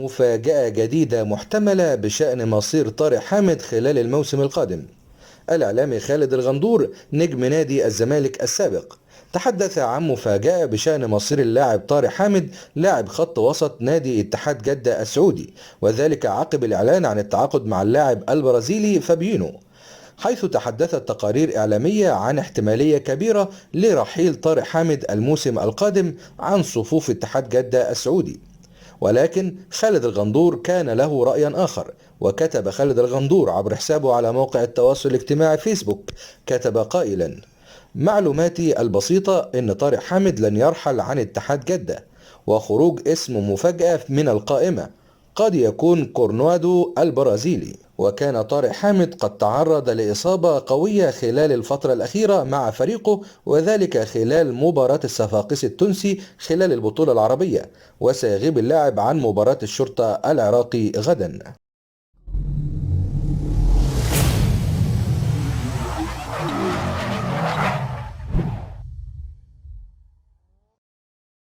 مفاجأة جديدة محتملة بشأن مصير طارق حامد خلال الموسم القادم. الإعلامي خالد الغندور نجم نادي الزمالك السابق تحدث عن مفاجأة بشأن مصير اللاعب طارق حامد لاعب خط وسط نادي اتحاد جدة السعودي، وذلك عقب الإعلان عن التعاقد مع اللاعب البرازيلي فابينو، حيث تحدثت تقارير إعلامية عن احتمالية كبيرة لرحيل طارق حامد الموسم القادم عن صفوف اتحاد جدة السعودي. ولكن خالد الغندور كان له رأي آخر، وكتب خالد الغندور عبر حسابه على موقع التواصل الاجتماعي فيسبوك، كتب قائلا: معلوماتي البسيطة إن طارق حامد لن يرحل عن اتحاد جدة، وخروج اسم مفاجأة من القائمة قد يكون كورنوادو البرازيلي. وكان طارق حامد قد تعرض لإصابة قوية خلال الفترة الأخيرة مع فريقه، وذلك خلال مباراة الصفاقسي التونسي خلال البطولة العربية، وسيغيب اللاعب عن مباراة الشرطة العراقي غدا.